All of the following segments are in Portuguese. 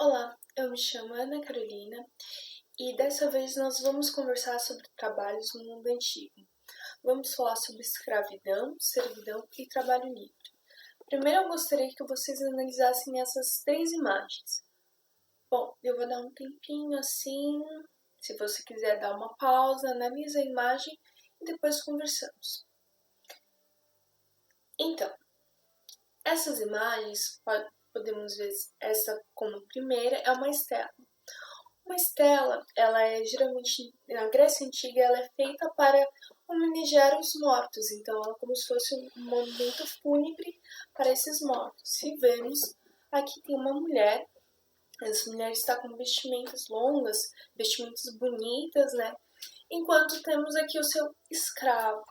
Olá, eu me chamo Ana Carolina e dessa vez nós vamos conversar sobre trabalhos no mundo antigo. Vamos falar sobre escravidão, servidão e trabalho livre. Primeiro eu gostaria que vocês analisassem essas três imagens. Bom, eu vou dar um tempinho assim, se você quiser dar uma pausa, analisa a imagem e depois conversamos. Então, essas imagens, podemos ver essa como primeira, é uma estela. Uma estela, ela é geralmente, na Grécia Antiga, ela é feita para homenagear os mortos. Então, ela é como se fosse um monumento fúnebre para esses mortos. Se vemos, aqui tem uma mulher. Essa mulher está com vestimentas longas, vestimentas bonitas, né? Enquanto temos aqui o seu escravo.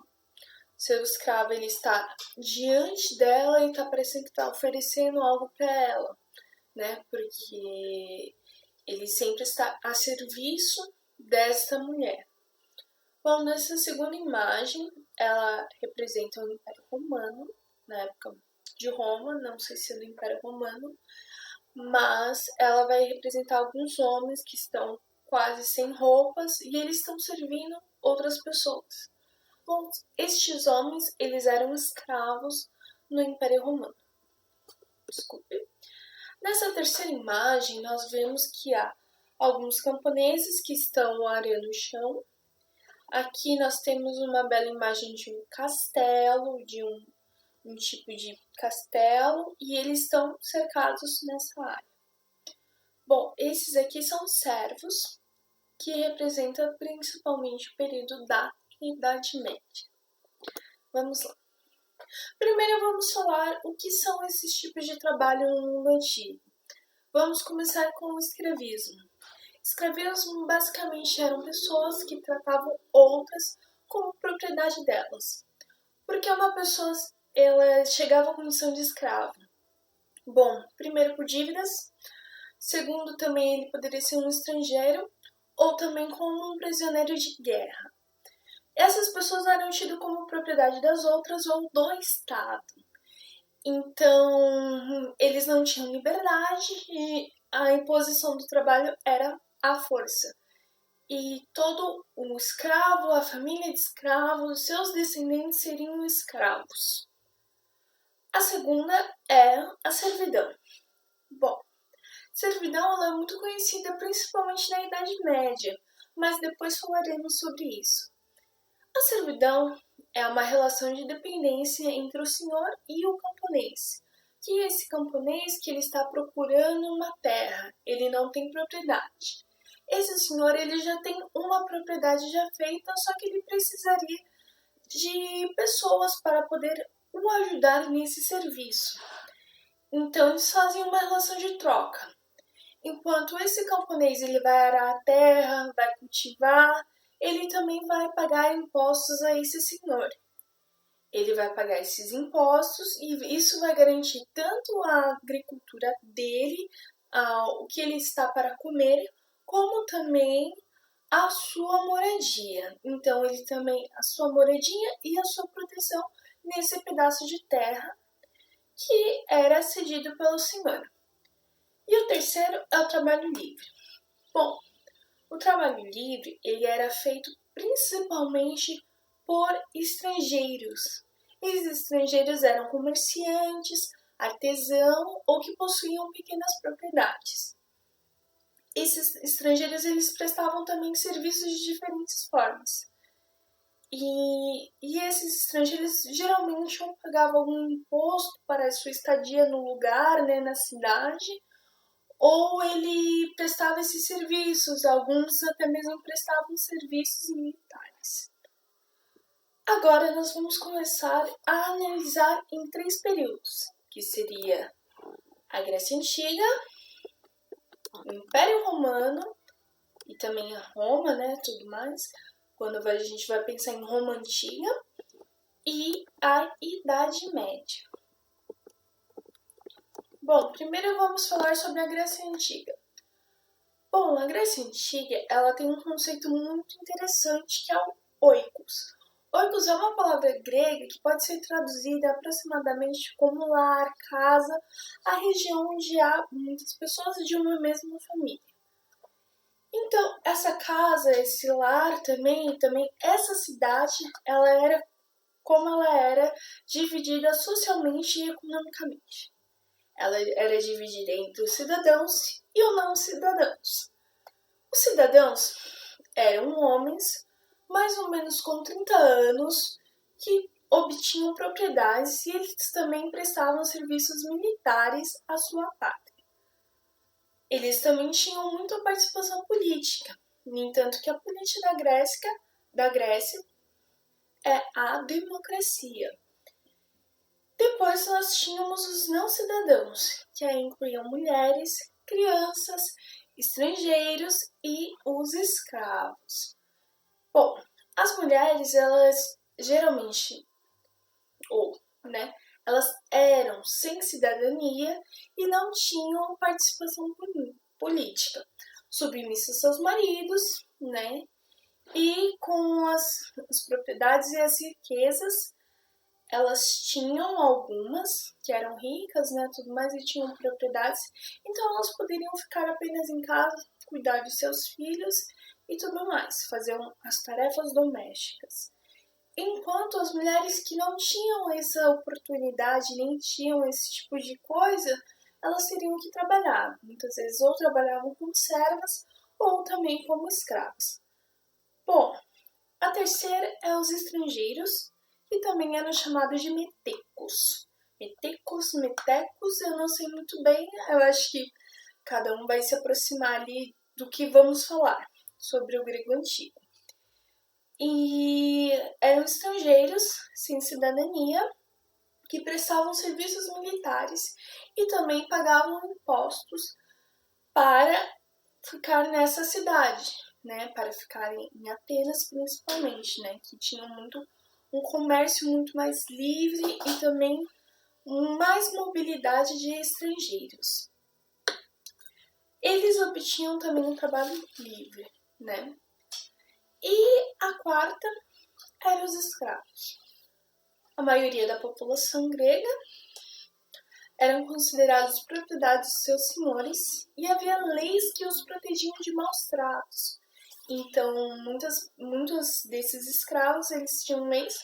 Seu escravo, ele está diante dela e está parecendo que está oferecendo algo para ela, né? Porque ele sempre está a serviço dessa mulher. Bom, nessa segunda imagem, ela representa o Império Romano, na época de Roma, não sei se é do Império Romano, mas ela vai representar alguns homens que estão quase sem roupas e eles estão servindo outras pessoas. Bom, estes homens, eles eram escravos no Império Romano. Desculpe. Nessa terceira imagem, nós vemos que há alguns camponeses que estão arando o chão. Aqui nós temos uma bela imagem de um castelo, de um tipo de castelo, e eles estão cercados nessa área. Bom, esses aqui são servos, que representam principalmente o período da Idade Média. Vamos lá. Primeiro vamos falar o que são esses tipos de trabalho no mundo antigo. Vamos começar com o escravismo. Escravismo basicamente eram pessoas que tratavam outras como propriedade delas. Porque uma pessoa ela chegava à condição de escravo. Bom, primeiro por dívidas, segundo também ele poderia ser um estrangeiro ou também como um prisioneiro de guerra. Essas pessoas eram tidas como propriedade das outras ou do Estado. Então, eles não tinham liberdade e a imposição do trabalho era à força. E todo o escravo, a família de escravos, seus descendentes seriam escravos. A segunda é a servidão. Bom, servidão ela é muito conhecida principalmente na Idade Média, mas depois falaremos sobre isso. A servidão é uma relação de dependência entre o senhor e o camponês. Que esse camponês que ele está procurando uma terra, ele não tem propriedade. Esse senhor ele já tem uma propriedade já feita, só que ele precisaria de pessoas para poder o ajudar nesse serviço. Então eles fazem uma relação de troca. Enquanto esse camponês ele vai arar a terra, vai cultivar, ele também vai pagar impostos a esse senhor. Ele vai pagar esses impostos e isso vai garantir tanto a agricultura dele, o que ele está para comer, como também a sua moradia. Então, ele também, a sua moradia e a sua proteção nesse pedaço de terra que era cedido pelo senhor. E o terceiro é o trabalho livre. Bom, o trabalho livre ele era feito principalmente por estrangeiros. Esses estrangeiros eram comerciantes, artesãos ou que possuíam pequenas propriedades. Esses estrangeiros eles prestavam também serviços de diferentes formas. E esses estrangeiros geralmente pagavam algum imposto para a sua estadia no lugar, né, na cidade, ou ele prestava esses serviços, alguns até mesmo prestavam serviços militares. Agora nós vamos começar a analisar em três períodos, que seria a Grécia Antiga, o Império Romano e também a Roma, né, tudo mais, quando a gente vai pensar em Roma Antiga, e a Idade Média. Bom, primeiro vamos falar sobre a Grécia Antiga. Bom, a Grécia Antiga ela tem um conceito muito interessante que é o oikos. Oikos é uma palavra grega que pode ser traduzida aproximadamente como lar, casa, a região onde há muitas pessoas de uma mesma família. Então, essa casa, esse lar também essa cidade, ela era dividida socialmente e economicamente. Ela era dividida entre os cidadãos e os não cidadãos. Os cidadãos eram homens, mais ou menos com 30 anos, que obtinham propriedades e eles também prestavam serviços militares à sua pátria. Eles também tinham muita participação política, no entanto que a política da Grécia é a democracia. Depois nós tínhamos os não cidadãos, que aí incluíam mulheres, crianças, estrangeiros e os escravos. Bom, as mulheres, elas geralmente, elas eram sem cidadania e não tinham participação política, submissas aos seus maridos, né? E com as propriedades e as riquezas, elas tinham algumas que eram ricas, né, tudo mais, e tinham propriedades, então elas poderiam ficar apenas em casa, cuidar de seus filhos e tudo mais, fazer as tarefas domésticas. Enquanto as mulheres que não tinham essa oportunidade, nem tinham esse tipo de coisa, elas teriam que trabalhar. Muitas vezes ou trabalhavam como servas ou também como escravas. Bom, a terceira é os estrangeiros, que também eram chamados de metecos. Metecos, eu não sei muito bem, eu acho que cada um vai se aproximar ali do que vamos falar sobre o grego antigo. E eram estrangeiros sem cidadania que prestavam serviços militares e também pagavam impostos para ficar nessa cidade, né, para ficar em Atenas principalmente, né, que tinham um comércio muito mais livre e também mais mobilidade de estrangeiros. Eles obtinham também um trabalho livre, né? E a quarta eram os escravos. A maioria da população grega eram considerados propriedade de seus senhores e havia leis que os protegiam de maus tratos. Então, muitos desses escravos, eles tinham leis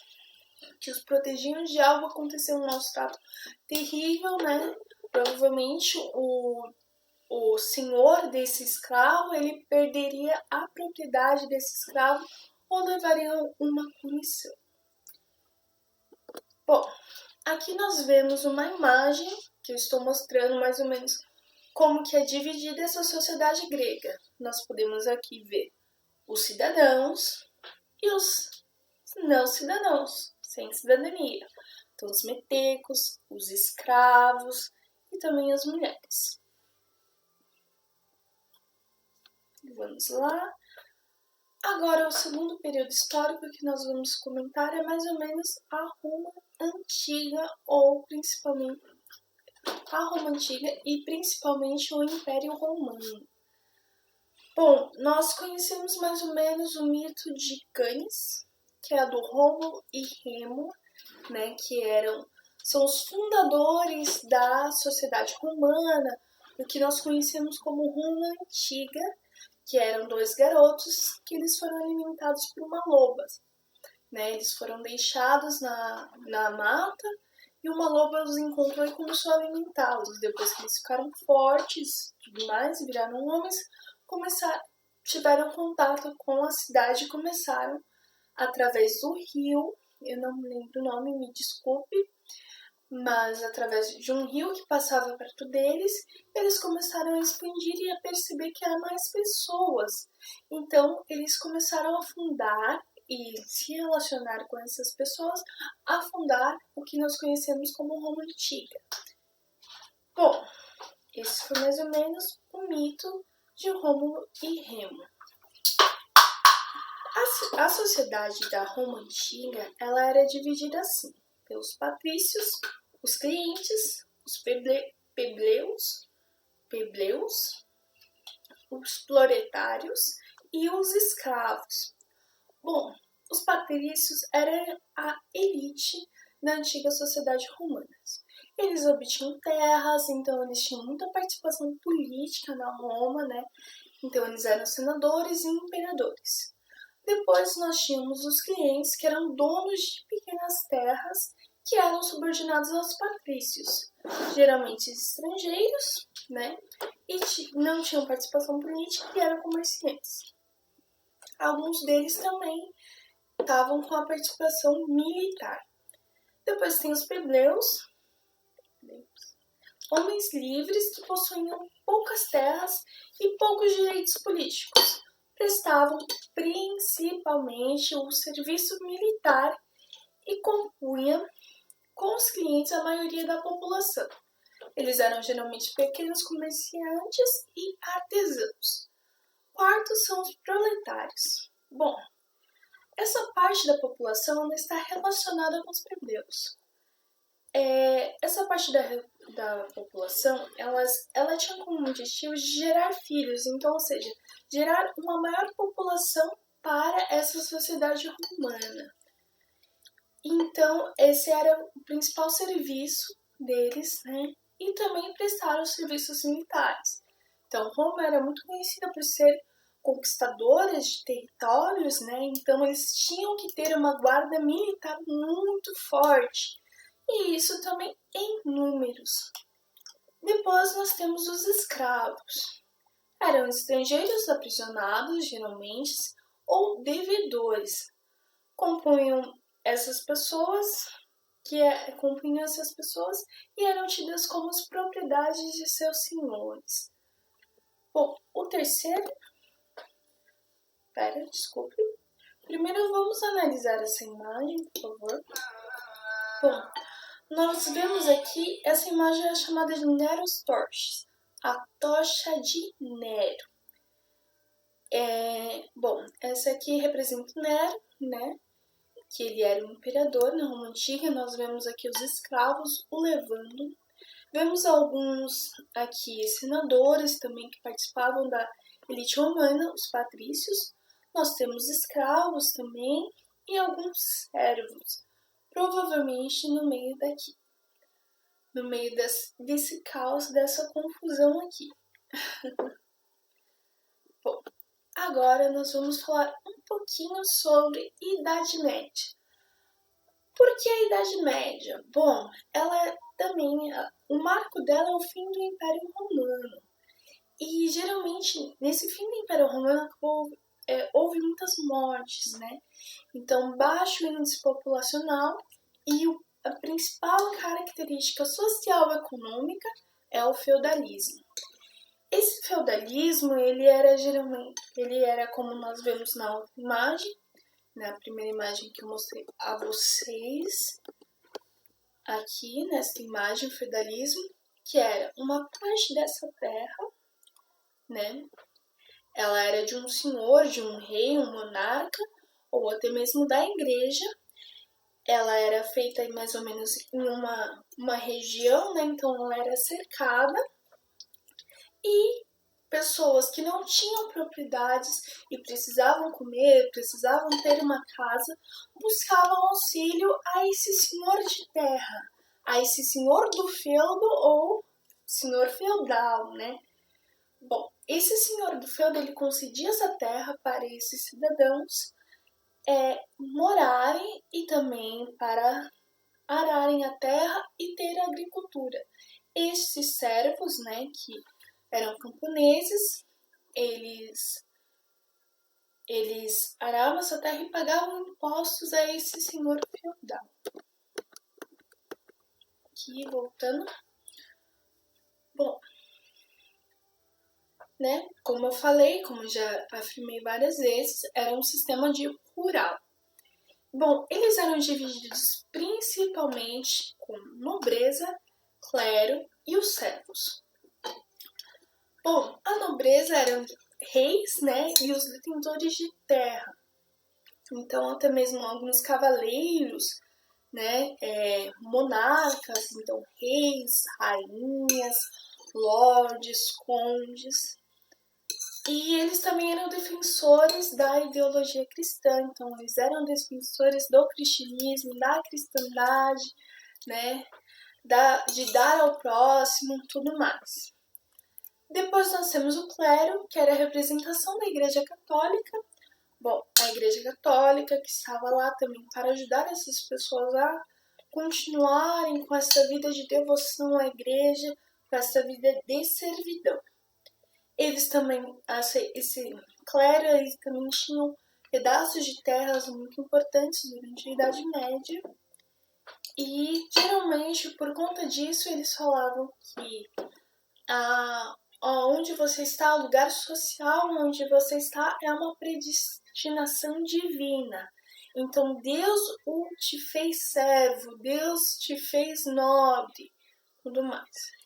que os protegiam de algo acontecer, um maus trato terrível, né? Provavelmente o senhor desse escravo, ele perderia a propriedade desse escravo ou levaria uma punição. Bom, aqui nós vemos uma imagem que eu estou mostrando mais ou menos como que é dividida essa sociedade grega. Nós podemos aqui ver os cidadãos e os não cidadãos, sem cidadania. Então, os metecos, os escravos e também as mulheres. Vamos lá. Agora, o segundo período histórico que nós vamos comentar é mais ou menos a Roma Antiga, ou principalmente a Roma Antiga e principalmente o Império Romano. Bom, nós conhecemos mais ou menos o mito de Cânice, que é a do Rômulo e Remo, né, que são os fundadores da sociedade romana, o que nós conhecemos como Roma Antiga, que eram dois garotos que eles foram alimentados por uma loba, né? Eles foram deixados na mata e uma loba os encontrou e começou a alimentá-los. Depois que eles ficaram fortes, tudo mais, viraram homens, tiveram contato com a cidade e começaram através do rio, eu não me lembro o nome, me desculpe, mas através de um rio que passava perto deles, eles começaram a expandir e a perceber que há mais pessoas. Então, eles começaram a fundar e se relacionar com essas pessoas, a fundar o que nós conhecemos como Roma Antiga. Bom, esse foi mais ou menos o mito de Rômulo e Remo. A sociedade da Roma Antiga, ela era dividida assim, pelos patrícios, os clientes, os plebeios, os proletários e os escravos. Bom, Os patrícios eram a elite da antiga sociedade romana. Eles obtinham terras, então eles tinham muita participação política na Roma, né? Então eles eram senadores e imperadores. Depois nós tínhamos os clientes, que eram donos de pequenas terras, que eram subordinados aos patrícios, geralmente estrangeiros, né? E não tinham participação política e eram comerciantes. Alguns deles também estavam com a participação militar. Depois tem os plebeus, homens livres que possuíam poucas terras e poucos direitos políticos. Prestavam principalmente o serviço militar e compunham com os clientes a maioria da população. Eles eram geralmente pequenos comerciantes e artesãos. Quarto são os proletários. Bom, essa parte da população está relacionada com os plebeus. Essa parte da população, ela tinha como objetivo gerar filhos, então, ou seja, gerar uma maior população para essa sociedade romana. Então, esse era o principal serviço deles, né? E também prestaram os serviços militares. Então, Roma era muito conhecida por ser conquistadora de territórios, né? Então, eles tinham que ter uma guarda militar muito forte. E isso também em números. Depois nós temos os escravos. Eram estrangeiros aprisionados, geralmente, ou devedores. Compunham essas pessoas e eram tidas como as propriedades de seus senhores. Bom, o terceiro... desculpe. Primeiro vamos analisar essa imagem, por favor. Bom, nós vemos aqui, essa imagem é chamada de Nero's Torch, a tocha de Nero. Bom, essa aqui representa Nero, né? Que ele era um imperador na Roma Antiga. Nós vemos aqui os escravos o levando. Vemos alguns aqui senadores também que participavam da elite romana, os patrícios. Nós temos escravos também e alguns servos, provavelmente no meio daqui. No meio desse caos, dessa confusão aqui. Bom, agora nós vamos falar um pouquinho sobre Idade Média. Por que a Idade Média? Bom, ela também, o marco dela é o fim do Império Romano. E geralmente, nesse fim do Império Romano, houve muitas mortes, né? Então, baixo índice populacional e a principal característica social e econômica é o feudalismo. Esse feudalismo, ele era como nós vemos na outra imagem, na primeira imagem que eu mostrei a vocês, aqui nessa imagem, o feudalismo, que era uma parte dessa terra, né? Ela era de um senhor, de um rei, um monarca, ou até mesmo da igreja. Ela era feita mais ou menos em uma região, né? Então ela era cercada e pessoas que não tinham propriedades e precisavam comer, precisavam ter uma casa, buscavam auxílio a esse senhor de terra, a esse senhor do feudo ou senhor feudal, né? Bom, esse senhor do feudo, ele concedia essa terra para esses cidadãos morarem e também para ararem a terra e ter agricultura. Esses servos, né, que eram camponeses, eles aravam essa terra e pagavam impostos a esse senhor feudal. Aqui, voltando. Bom, né, como eu falei, como já afirmei várias vezes, era um sistema de rural. Bom, eles eram divididos principalmente com nobreza, clero e os servos. Bom, a nobreza eram reis, né, e os detentores de terra. Então, até mesmo alguns cavaleiros, né, monarcas, então reis, rainhas, lordes, condes. E eles também eram defensores da ideologia cristã, então eles eram defensores do cristianismo, da cristandade, né, de dar ao próximo, tudo mais. Depois nós temos o clero, que era a representação da Igreja Católica. Bom, a Igreja Católica que estava lá também para ajudar essas pessoas a continuarem com essa vida de devoção à Igreja, com essa vida de servidão. Eles também, esse clero, eles também tinham pedaços de terras muito importantes durante a Idade Média. E geralmente, por conta disso, eles falavam que onde você está, o lugar social onde você está, é uma predestinação divina. Então Deus te fez servo, Deus te fez nobre, tudo mais.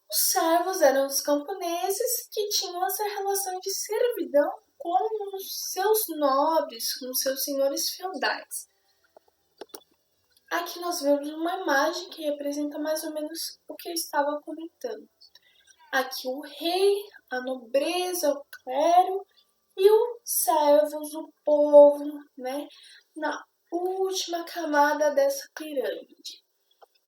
Os servos eram os camponeses que tinham essa relação de servidão com os seus nobres, com os seus senhores feudais. Aqui nós vemos uma imagem que representa mais ou menos o que eu estava comentando. Aqui o rei, a nobreza, o clero e os servos, o povo, né, na última camada dessa pirâmide.